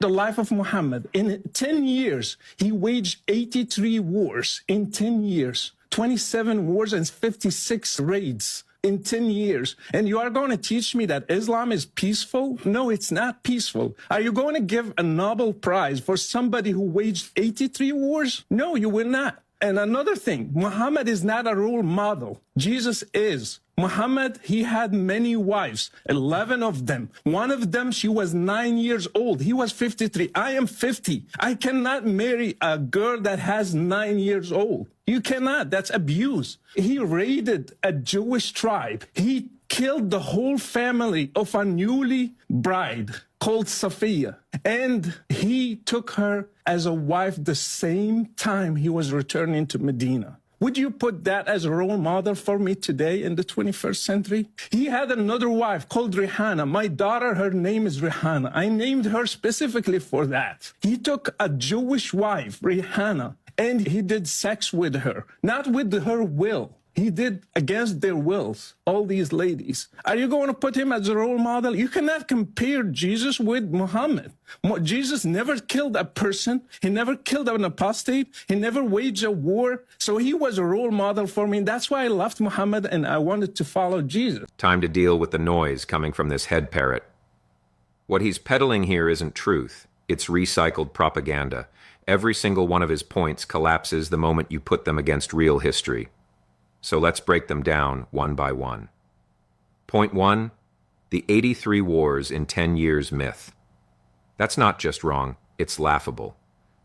the life of Muhammad. In 10 years, he waged 83 wars in 10 years, 27 wars and 56 raids in 10 years. And you are going to teach me that Islam is peaceful? No, it's not peaceful. Are you going to give a Nobel Prize for somebody who waged 83 wars? No, you will not. And another thing, Muhammad is not a role model. Jesus is. Muhammad, he had many wives, 11 of them. One of them, she was 9 years old. He was 53. I am 50. I cannot marry a girl that has 9 years old. You cannot. That's abuse. He raided a Jewish tribe. He killed the whole family of a newly bride called Safiya. And he took her as a wife the same time he was returning to Medina. Would you put that as a role model for me today in the 21st century? He had another wife called Rihanna. My daughter, her name is Rihanna. I named her specifically for that. He took a Jewish wife, Rihanna, and he did sex with her, not with her will. He did against their wills, all these ladies. Are you going to put him as a role model? You cannot compare Jesus with Muhammad. Jesus never killed a person. He never killed an apostate. He never waged a war. So he was a role model for me. That's why I loved Muhammad and I wanted to follow Jesus. Time to deal with the noise coming from this head parrot. What he's peddling here isn't truth. It's recycled propaganda. Every single one of his points collapses the moment you put them against real history. So let's break them down one by one. Point 1, the 83 wars in 10 years myth. That's not just wrong, it's laughable.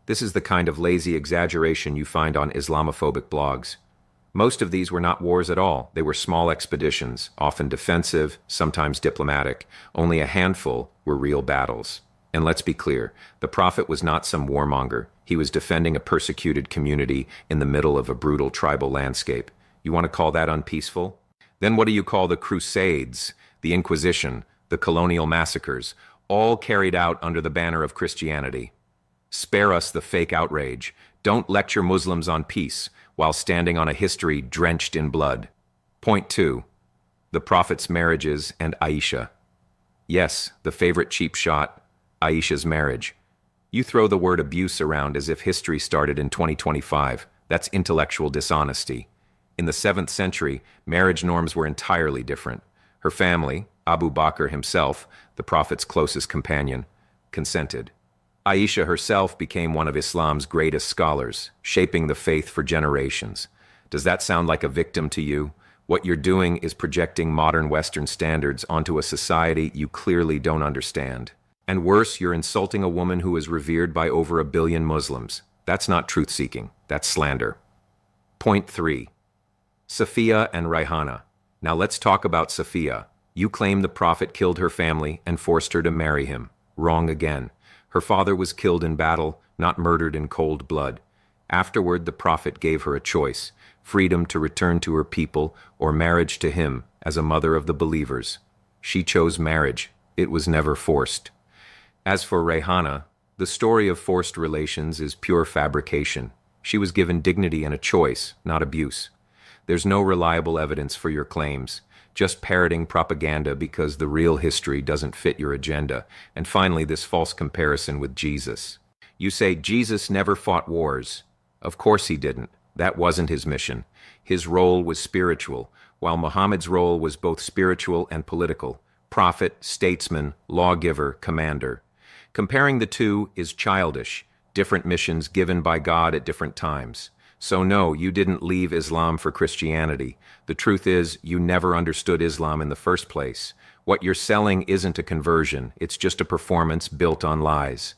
This is the kind of lazy exaggeration you find on Islamophobic blogs. Most of these were not wars at all. They were small expeditions, often defensive, sometimes diplomatic. Only a handful were real battles. And let's be clear, the Prophet was not some warmonger. He was defending a persecuted community in the middle of a brutal tribal landscape. You want to call that unpeaceful? Then what do you call the Crusades, the Inquisition, the colonial massacres, all carried out under the banner of Christianity? Spare us the fake outrage. Don't lecture Muslims on peace while standing on a history drenched in blood. Point 2, the Prophet's marriages and Aisha. Yes, the favorite cheap shot, Aisha's marriage. You throw the word abuse around as if history started in 2025. That's intellectual dishonesty. In the 7th century, marriage norms were entirely different. Her family, Abu Bakr himself, the Prophet's closest companion, consented. Aisha herself became one of Islam's greatest scholars, shaping the faith for generations. Does that sound like a victim to you? What you're doing is projecting modern Western standards onto a society you clearly don't understand. And worse, you're insulting a woman who is revered by over 1 billion Muslims. That's not truth-seeking, that's slander. Point 3. Safiya and Rihanna. Now let's talk about Safiya. You claim the Prophet killed her family and forced her to marry him. Wrong again. Her father was killed in battle, not murdered in cold blood. Afterward, the Prophet gave her a choice: freedom to return to her people or marriage to him as a mother of the believers. She chose marriage. It was never forced. As for Rihanna, the story of forced relations is pure fabrication. She was given dignity and a choice, not abuse. There's no reliable evidence for your claims, just parroting propaganda because the real history doesn't fit your agenda. And finally, this false comparison with Jesus. You say Jesus never fought wars. Of course he didn't. That wasn't his mission. His role was spiritual, while Muhammad's role was both spiritual and political. Prophet, statesman, lawgiver, commander. Comparing the two is childish. Different missions given by God at different times. So no, you didn't leave Islam for Christianity. The truth is, you never understood Islam in the first place. What you're selling isn't a conversion, it's just a performance built on lies.